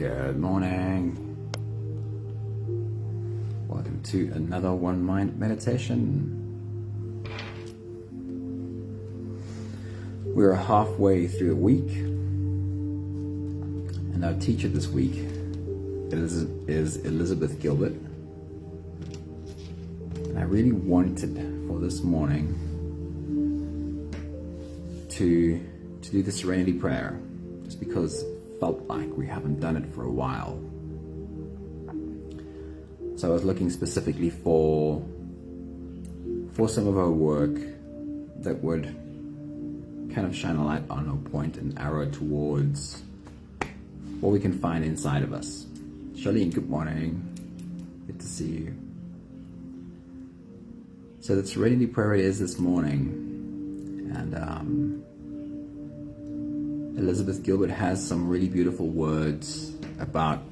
Good morning. Welcome to another One Mind meditation. We're halfway through the week, and our teacher this week is Elizabeth Gilbert. And I really wanted for this morning to do the Serenity Prayer, just because it felt like we haven't done it for a while. So I was looking specifically for some of our work that would kind of shine a light on or point an arrow towards what we can find inside of us. Charlene, good morning. Good to see you. So the Serenity Prayer it is this morning, and Elizabeth Gilbert has some really beautiful words about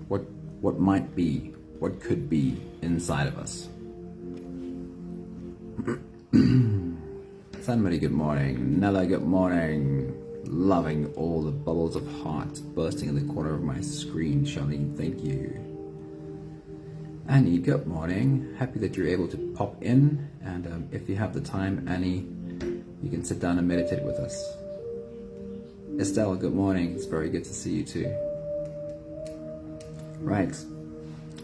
what might be, what could be inside of us. Somebody, good morning. Nella, good morning. Loving all the bubbles of heart bursting in the corner of my screen. Charlene, thank you. Annie, good morning. Happy that you're able to pop in. And if you have the time, Annie, you can sit down and meditate with us. Estelle, good morning. It's very good to see you too. Right,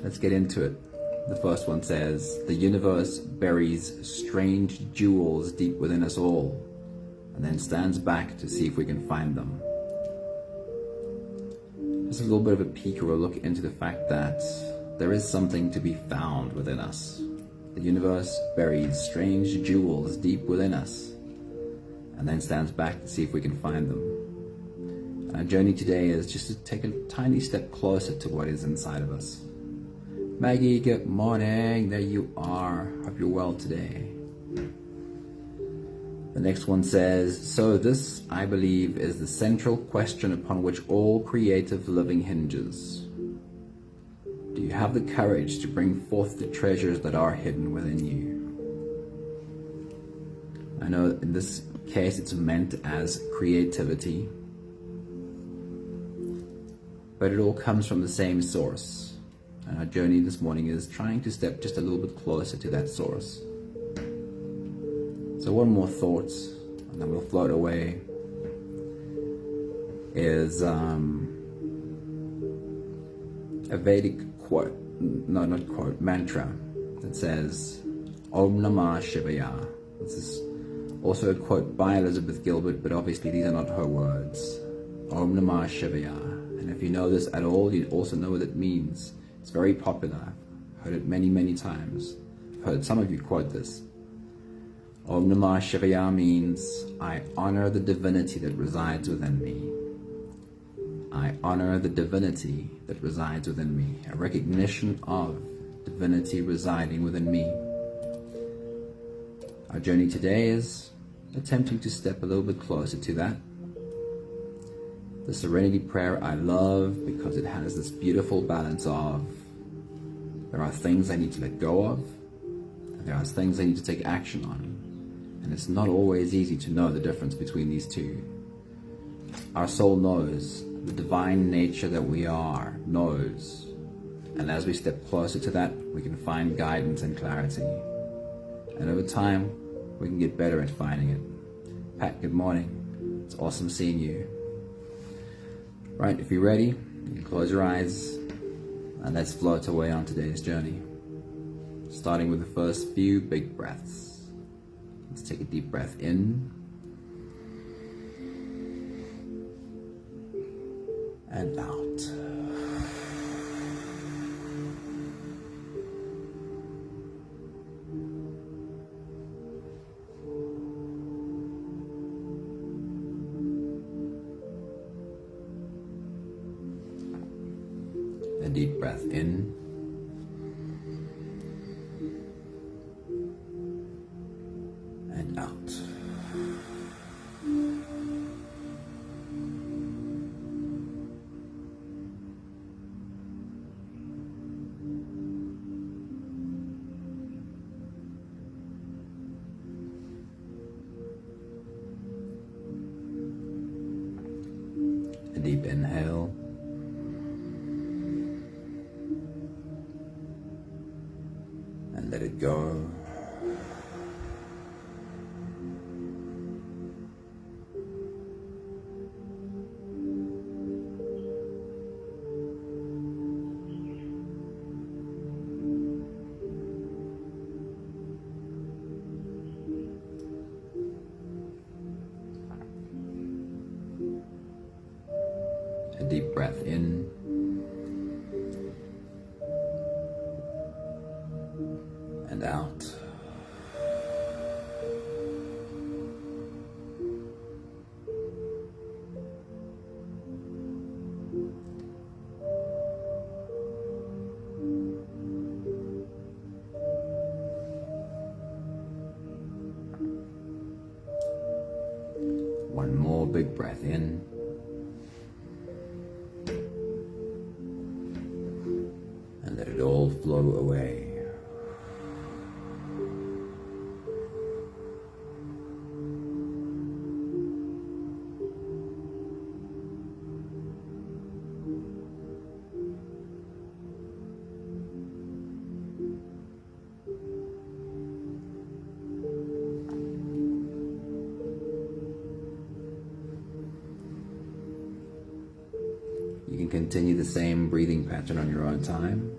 let's get into it. The first one says, the universe buries strange jewels deep within us all, and then stands back to see if we can find them. Just a little bit of a peek or a look into the fact that there is something to be found within us. The universe buries strange jewels deep within us, and then stands back to see if we can find them. Our journey today is just to take a tiny step closer to what is inside of us. Maggie, good morning. There you are. Hope you're well today. The next one says, so this, I believe, is the central question upon which all creative living hinges. Do you have the courage to bring forth the treasures that are hidden within you? I know in this case it's meant as creativity, but it all comes from the same source. And our journey this morning is trying to step just a little bit closer to that source. So one more thought, and then we'll float away, is a Vedic quote, mantra that says, Om Namah Shivaya. This is also a quote by Elizabeth Gilbert, but obviously these are not her words. Om Namah Shivaya. And if you know this at all, you also know what it means. It's very popular. I've heard it many, many times. I've heard some of you quote this. Om Namah Shivaya means, I honor the divinity that resides within me. I honor the divinity that resides within me. A recognition of divinity residing within me. Our journey today is attempting to step a little bit closer to that. The Serenity Prayer I love because it has this beautiful balance of there are things I need to let go of, and there are things I need to take action on. And it's not always easy to know the difference between these two. Our soul knows, the divine nature that we are knows. And as we step closer to that, we can find guidance and clarity. And over time, we can get better at finding it. Pat, good morning. It's awesome seeing you. Right, if you're ready, you can close your eyes and let's float away on today's journey. Starting with the first few big breaths. Let's take a deep breath in and out. A deep breath in and out. A deep inhale go. A deep breath in and out. One more big breath in. And let it all flow away. You can continue the same breathing pattern on your own time.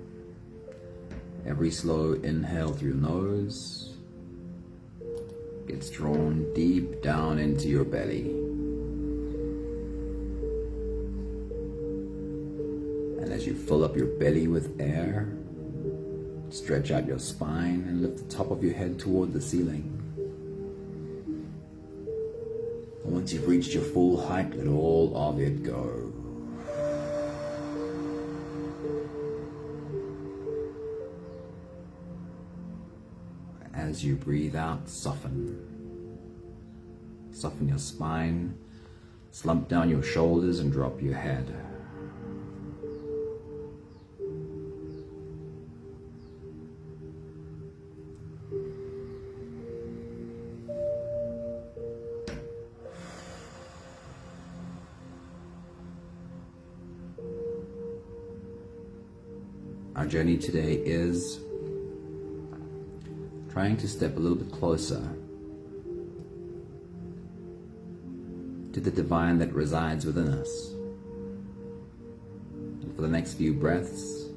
Every slow inhale through your nose gets drawn deep down into your belly. And as you fill up your belly with air, stretch out your spine and lift the top of your head toward the ceiling. And once you've reached your full height, let all of it go. As you breathe out, soften. Soften your spine, slump down your shoulders and drop your head. Our journey today is trying to step a little bit closer to the divine that resides within us. And for the next few breaths,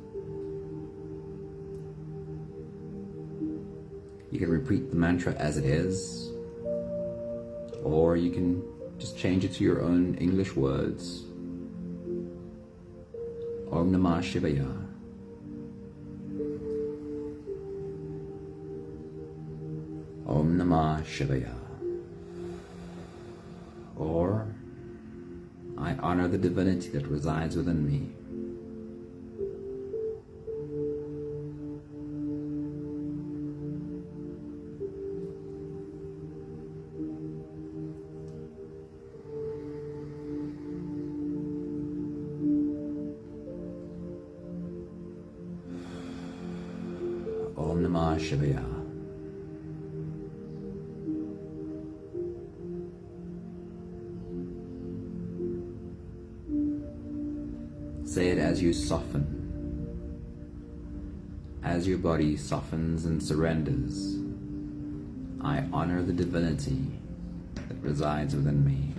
you can repeat the mantra as it is, or you can just change it to your own English words. Om Namah Shivaya. Om Namah Shivaya. Or, I honor the divinity that resides within me. Om Namah Shivaya. Say it as you soften. As your body softens and surrenders, I honor the divinity that resides within me.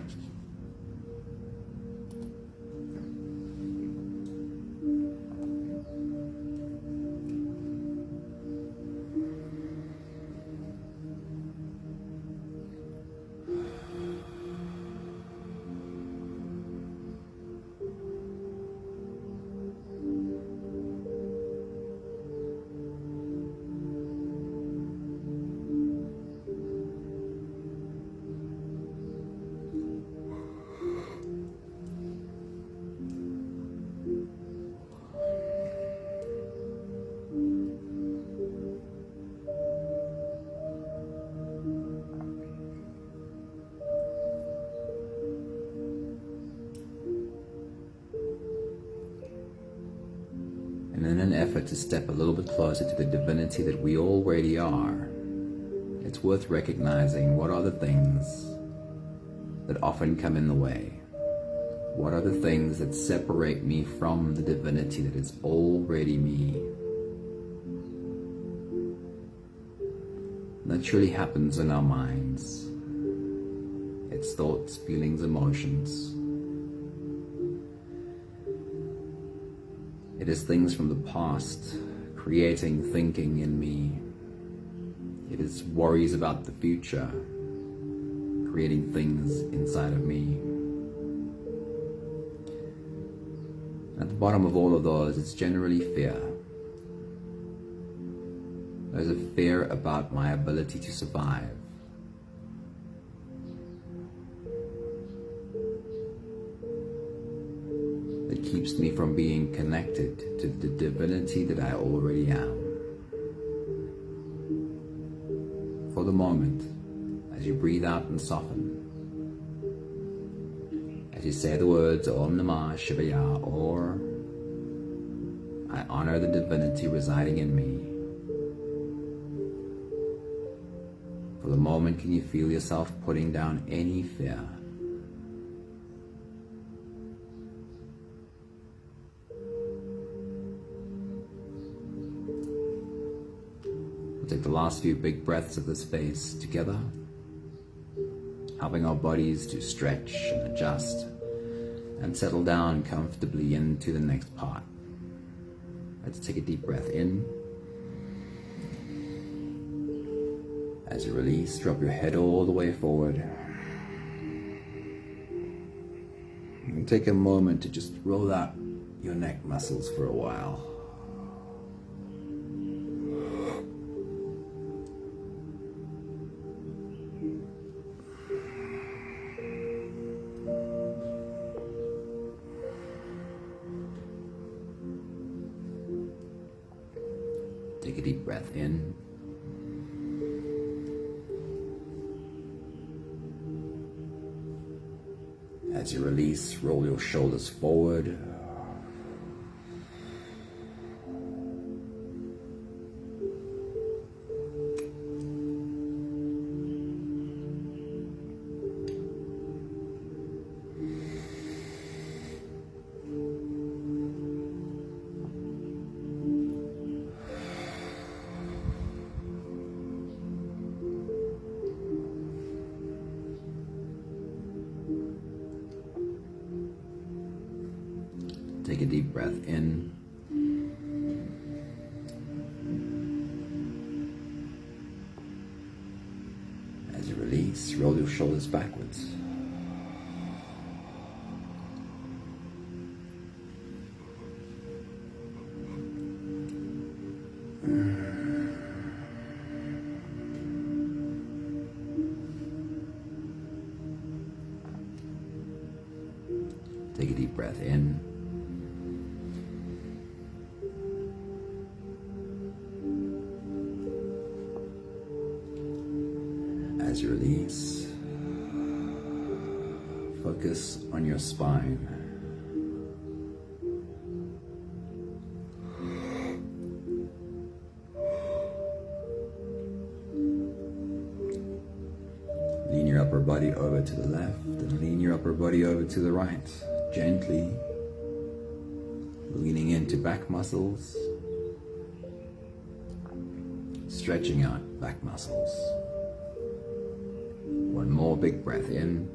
And in an effort to step a little bit closer to the divinity that we already are, it's worth recognizing what are the things that often come in the way. What are the things that separate me from the divinity that is already me? that truly happens in our minds. It's thoughts, feelings, emotions. It is things from the past creating thinking in me. It is worries about the future creating things inside of me. At the bottom of all of those, it's generally fear. There's a fear about my ability to survive. It keeps me from being connected to the divinity that I already am. For the moment, as you breathe out and soften, as you say the words Om Namah Shivaya, or I honor the divinity residing in me. For the moment, can you feel yourself putting down any fear? We'll take the last few big breaths of this phase together, helping our bodies to stretch and adjust and settle down comfortably into the next part. Let's take a deep breath in. As you release, drop your head all the way forward. And take a moment to just roll out your neck muscles for a while. Take a deep breath in. As you release, roll your shoulders forward. Take a deep breath in. As you release, roll your shoulders backwards. Take a deep breath in. As you release, focus on your spine. Lean your upper body over to the left and lean your upper body over to the right, gently leaning into back muscles, stretching out back muscles. One more big breath in.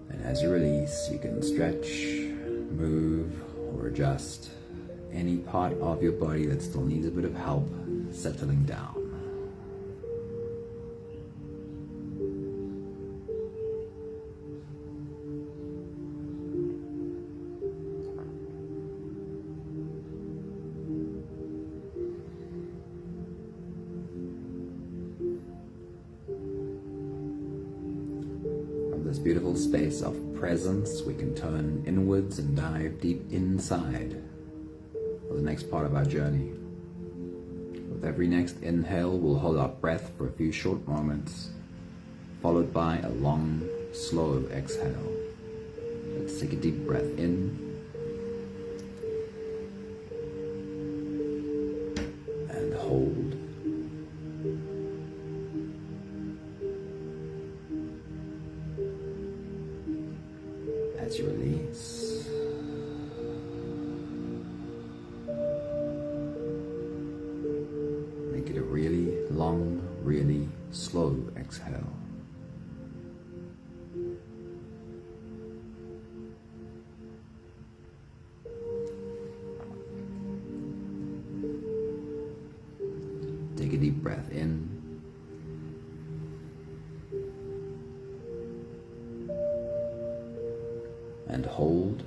And as you release, you can stretch, move, or adjust any part of your body that still needs a bit of help settling down. This beautiful space of presence, we can turn inwards and dive deep inside for the next part of our journey. With every next inhale, we'll hold our breath for a few short moments, followed by a long, slow exhale. Let's take a deep breath in. And hold. As you release, really slow exhale. Take a deep breath in. And hold.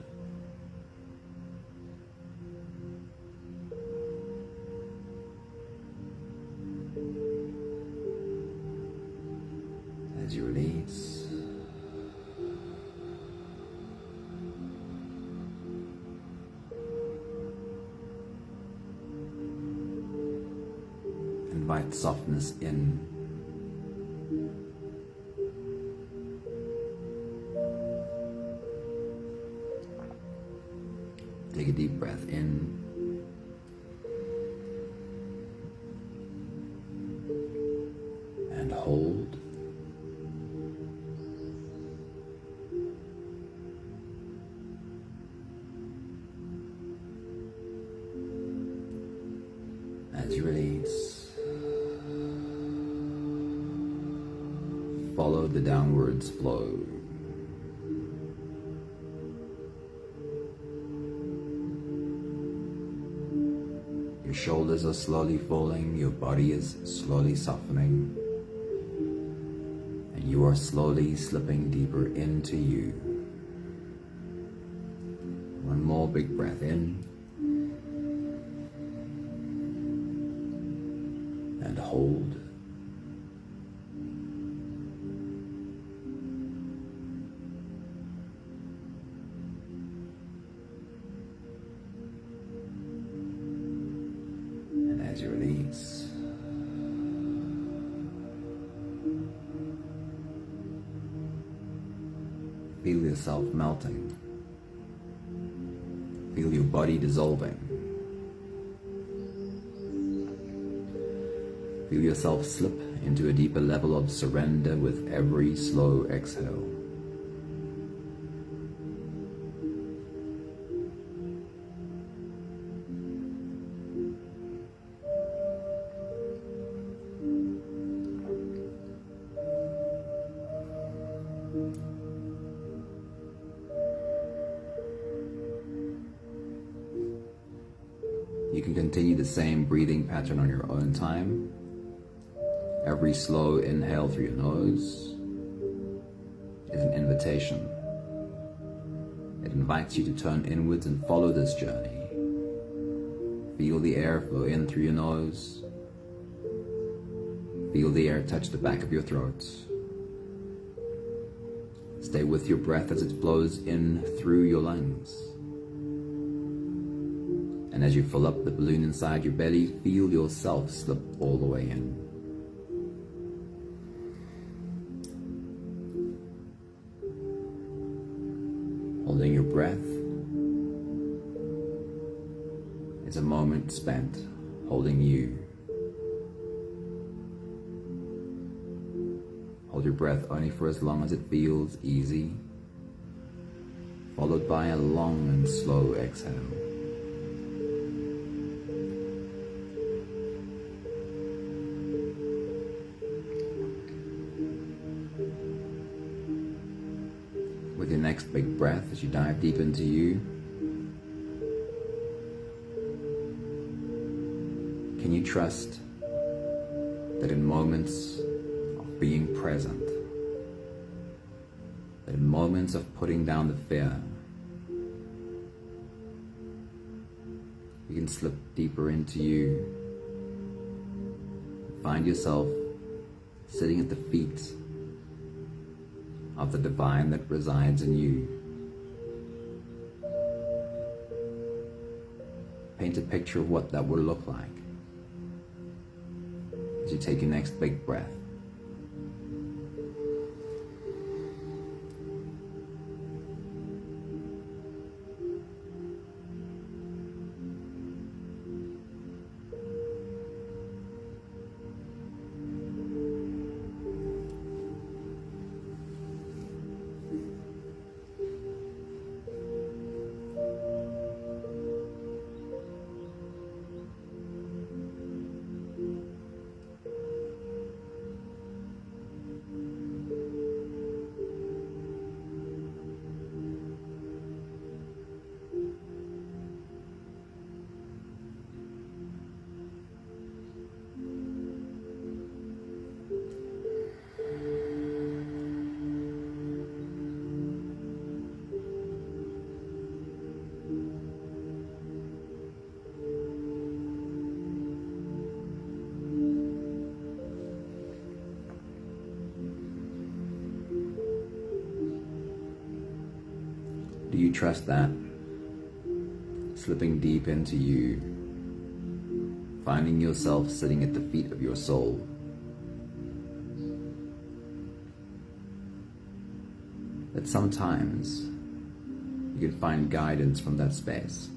As you release. Invite softness in. Take a deep breath in. And hold. As you release, follow the downwards flow. Your shoulders are slowly falling, your body is slowly softening, and you are slowly slipping deeper into you. One more big breath in. And hold. And as you release, feel yourself melting. Feel your body dissolving. Feel yourself slip into a deeper level of surrender with every slow exhale. You can continue the same breathing pattern on your own time. Every slow inhale through your nose is an invitation. It invites you to turn inwards and follow this journey. Feel the air flow in through your nose. Feel the air touch the back of your throat. Stay with your breath as it flows in through your lungs. And as you fill up the balloon inside your belly, feel yourself slip all the way in. Holding your breath is a moment spent holding you. Hold your breath only for as long as it feels easy, followed by a long and slow exhale. With your next big breath, as you dive deep into you, can you trust that in moments of being present, that in moments of putting down the fear, you can slip deeper into you, find yourself sitting at the feet of the divine that resides in you. Paint a picture of what that would look like as you take your next big breath. you trust that? Slipping deep into you, finding yourself sitting at the feet of your soul. That sometimes you can find guidance from that space.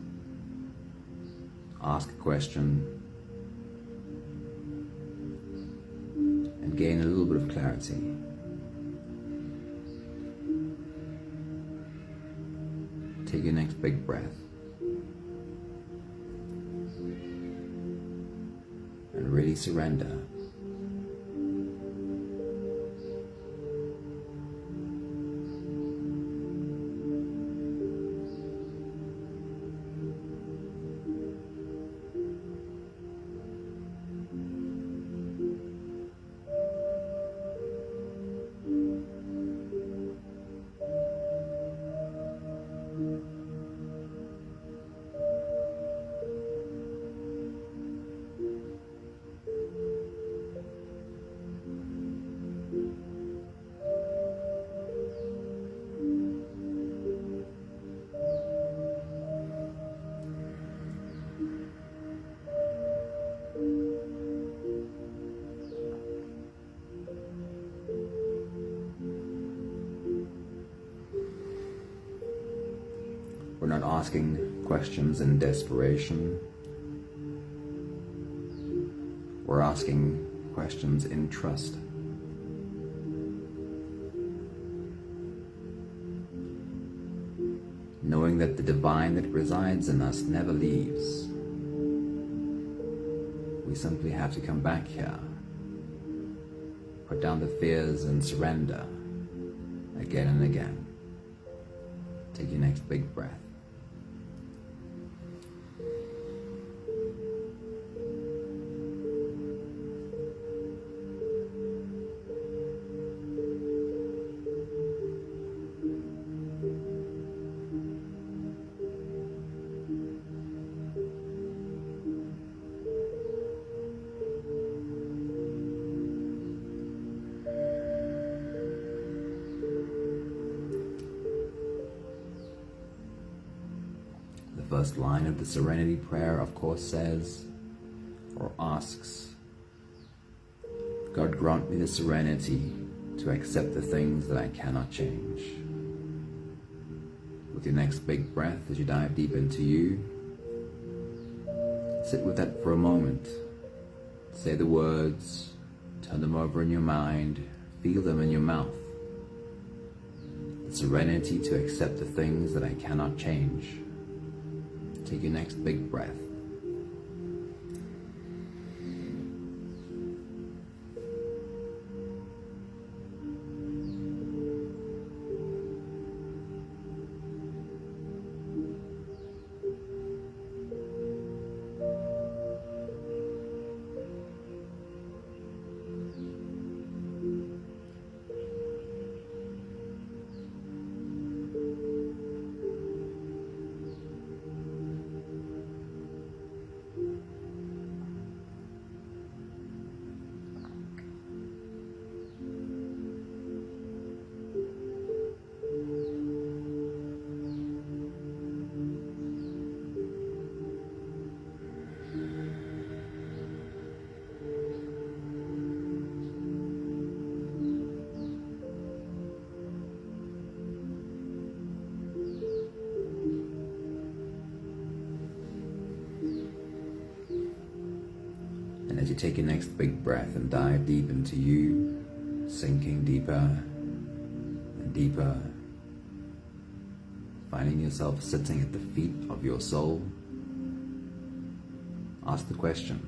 Ask a question and gain a little bit of clarity. Take your next big breath and really surrender. We're not asking questions in desperation. We're asking questions in trust. Knowing that the divine that resides in us never leaves. We simply have to come back here, put down the fears and surrender again and again. Take your next big breath. The first line of the Serenity Prayer, of course, says or asks, God grant me the serenity to accept the things that I cannot change. With your next big breath, as you dive deep into you, sit with that for a moment. Say the words, turn them over in your mind, feel them in your mouth. The serenity to accept the things that I cannot change. Take your next big breath. And as you take your next big breath and dive deep into you, sinking deeper and deeper, finding yourself sitting at the feet of your soul, ask the question,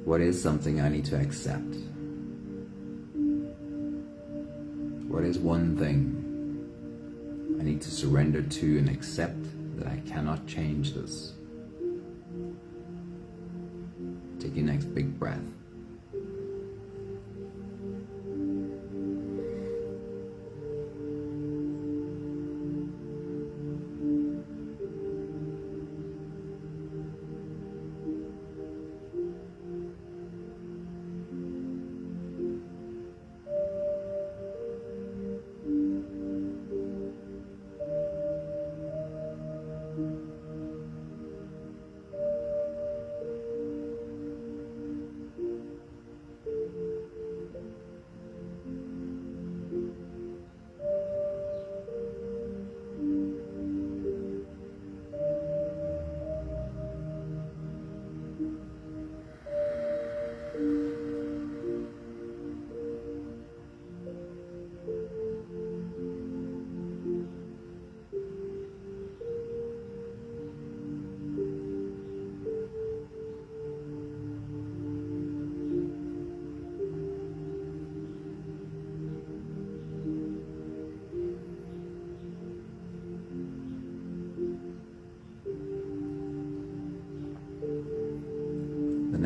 what is something I need to accept? What is one thing I need to surrender to and accept that I cannot change this? Take your next big breath.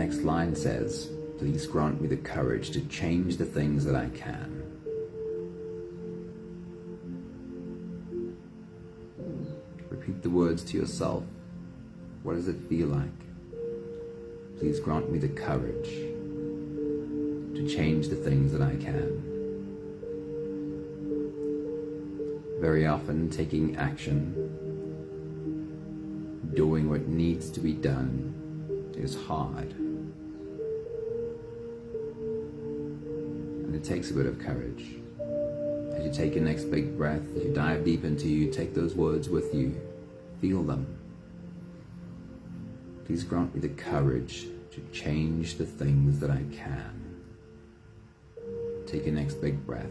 next line says, please grant me the courage to change the things that I can. Repeat the words to yourself. What does it feel like? Please grant me the courage to change the things that I can. Very often, taking action, doing what needs to be done, is hard. And it takes a bit of courage. As you take your next big breath, as you dive deep into you, take those words with you, feel them. Please grant me the courage to change the things that I can. Take your next big breath.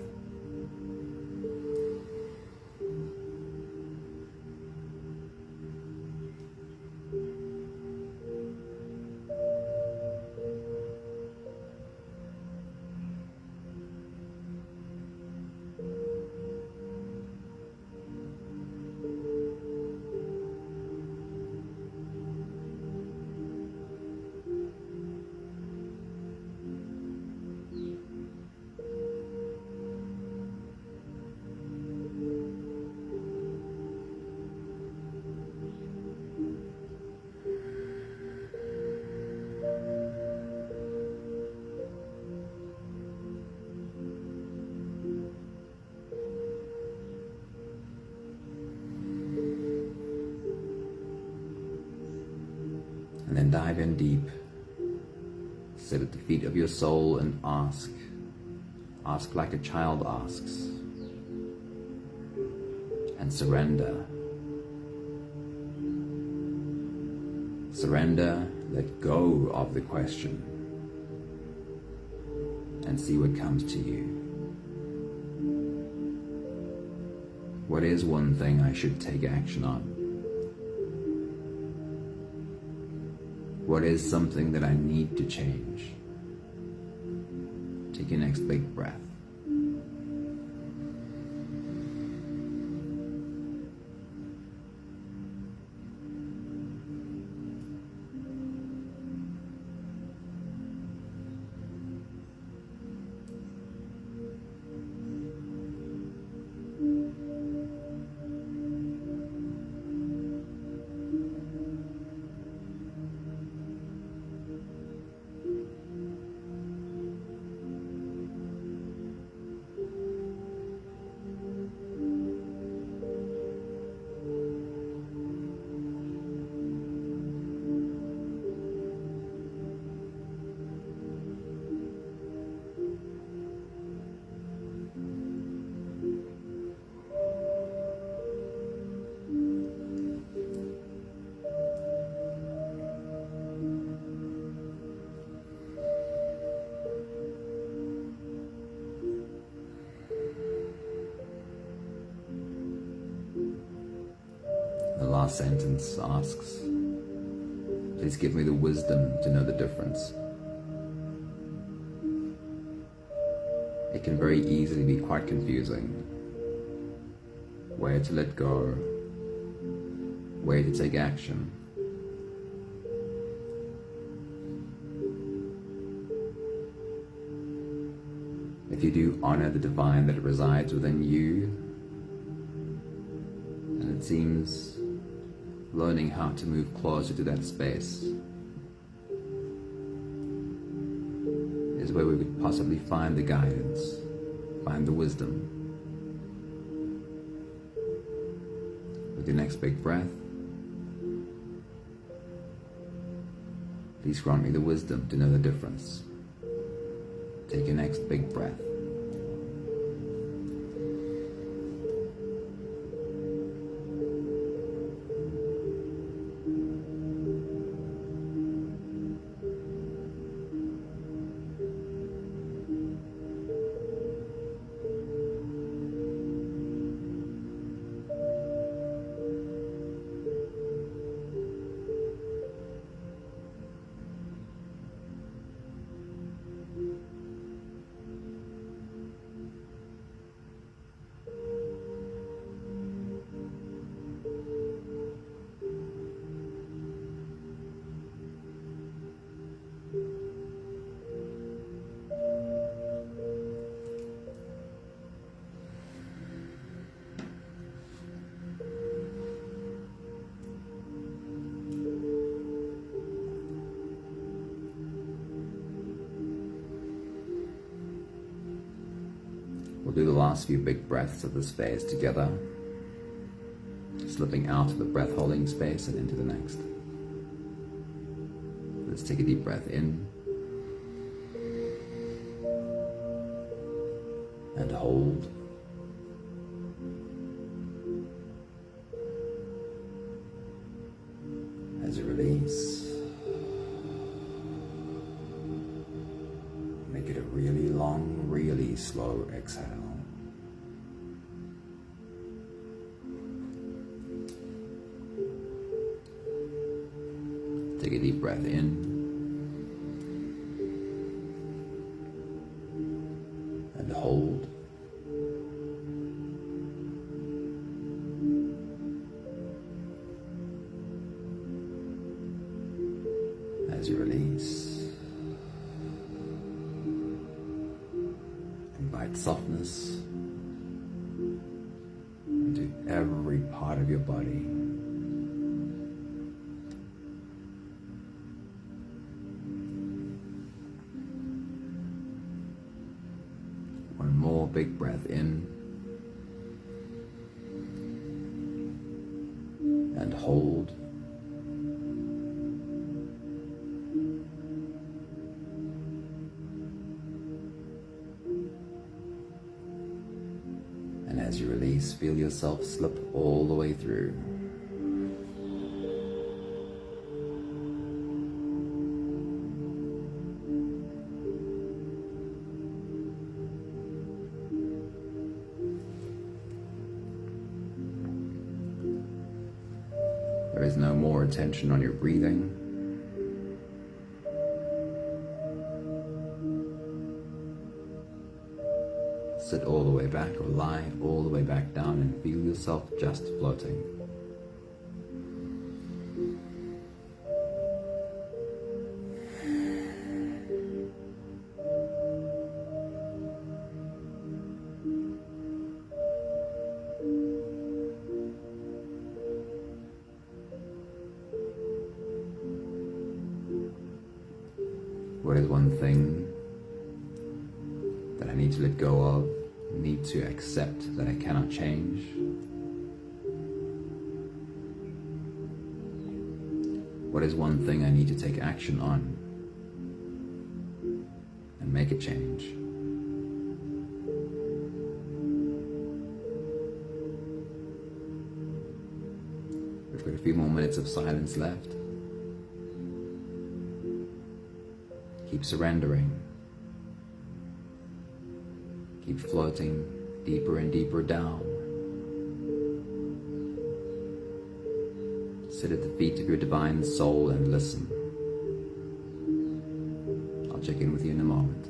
And then dive in deep. Sit at the feet of your soul and ask. Ask like a child asks. And surrender. Surrender, let go of the question. And see what comes to you. What is one thing I should take action on? What is something that I need to change? Take your next big breath. The last sentence asks, please give me the wisdom to know the difference. It can very easily be quite confusing. Where to let go, where to take action. If you do honor the divine that resides within you, and it seems learning how to move closer to that space is where we could possibly find the guidance, find the wisdom. With your next big breath, please grant me the wisdom to know the difference. Take your next big breath. We'll do the last few big breaths of this phase together, slipping out of the breath holding space and into the next. Let's take a deep breath in and hold. As you release, make it a really long, really slow exhale. Take a deep breath in and hold. As you release, invite softness into every part of your body. One more big breath in and hold. And as you release, feel yourself slip all the way through. There is no more attention on your breathing. Sit all the way back or lie all the way back down and feel yourself just floating. What is one thing that I need to let go of, need to accept that I cannot change? What is one thing I need to take action on and make a change? We've got a few more minutes of silence left. Keep surrendering. Keep floating deeper and deeper down. Sit at the feet of your divine soul and listen. I'll check in with you in a moment.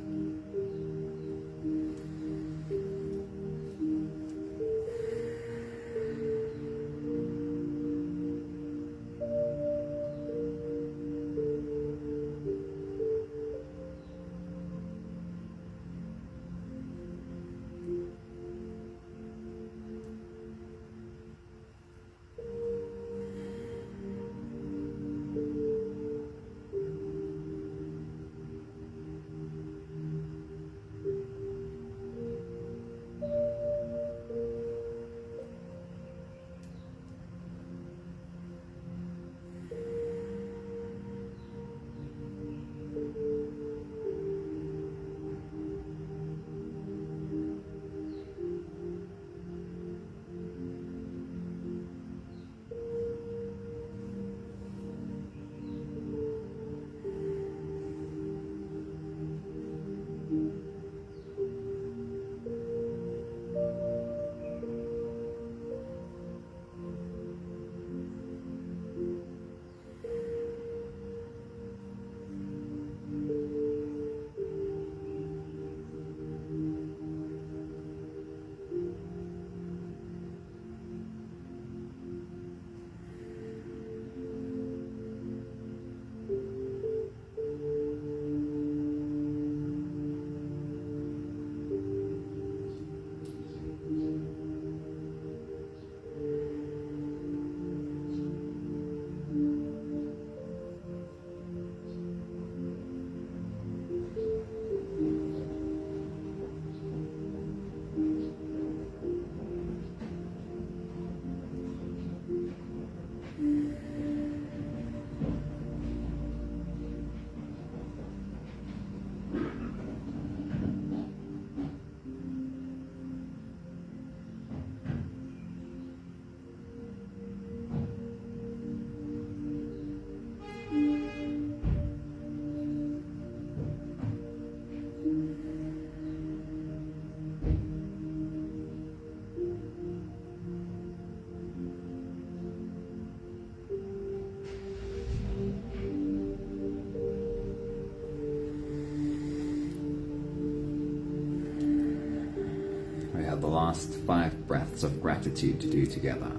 We have the last 5 breaths of gratitude to do together.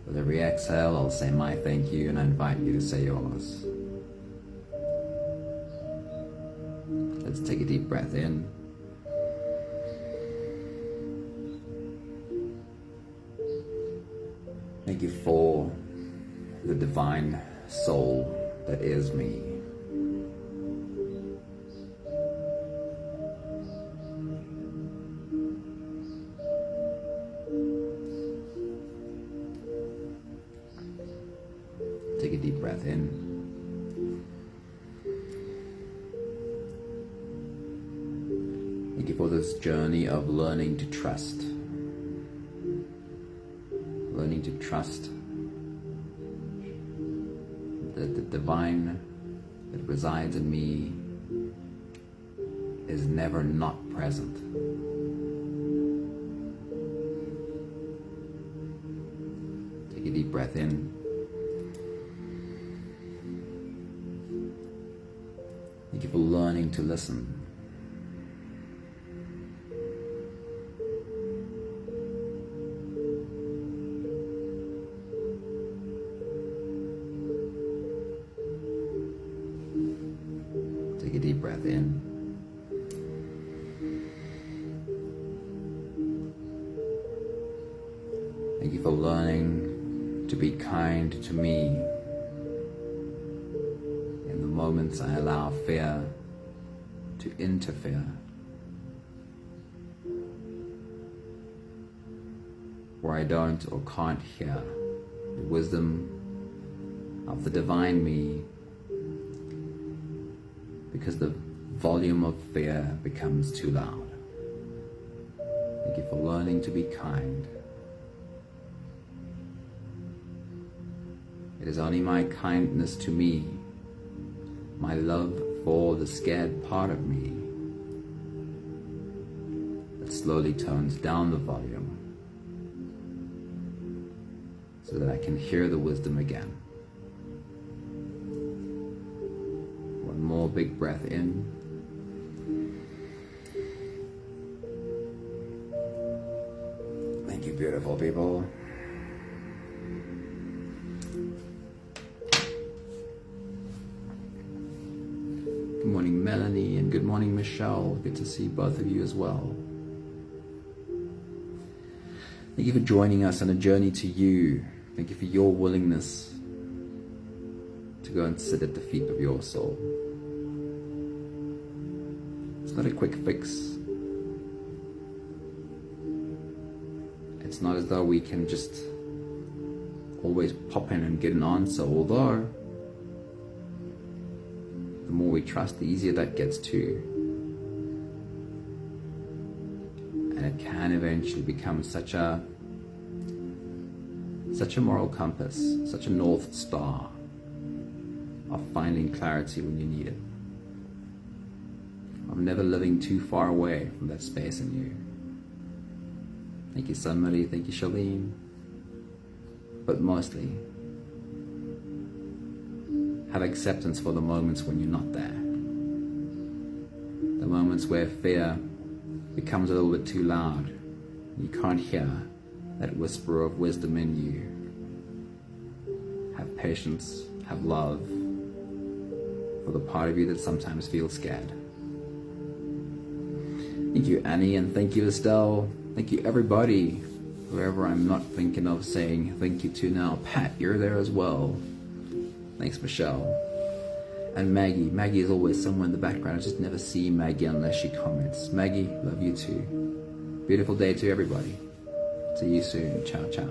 With every exhale, I'll say my thank you and I invite you to say yours. Let's take a deep breath in. Thank you for the divine soul that is me. Take a deep breath in. Thank you for this journey of learning to trust. Learning to trust that the divine that resides in me is never not present. Take a deep breath in. Thank you for learning to listen. Take a deep breath in. Thank you for learning to be kind to me in the moments I allow fear to interfere. Where I don't or can't hear the wisdom of the divine me, because the volume of fear becomes too loud. Thank you for learning to be kind. It is only my kindness to me, my love for the scared part of me, that slowly tones down the volume so that I can hear the wisdom again. One more big breath in. Thank you, beautiful people. Good morning, Melanie, and good morning, Michelle. Good to see both of you as well. Thank you for joining us on a journey to you. Thank you for your willingness to go and sit at the feet of your soul. It's not a quick fix. It's not as though we can just always pop in and get an answer, although the more we trust, the easier that gets too. And it can eventually become such a moral compass, such a north star of finding clarity when you need it, of never living too far away from that space in you. Thank you, Sunmarie. Thank you, Charlene. But mostly, have acceptance for the moments when you're not there. The moments where fear becomes a little bit too loud. You can't hear that whisper of wisdom in you. Have patience, have love for the part of you that sometimes feels scared. Thank you, Annie, and thank you, Estelle. Thank you, everybody. Whoever I'm not thinking of saying thank you to now. Pat, you're there as well. Thanks, Michelle. And Maggie. Maggie is always somewhere in the background. I just never see Maggie unless she comments. Maggie, love you too. Beautiful day to everybody. See you soon. Ciao, ciao.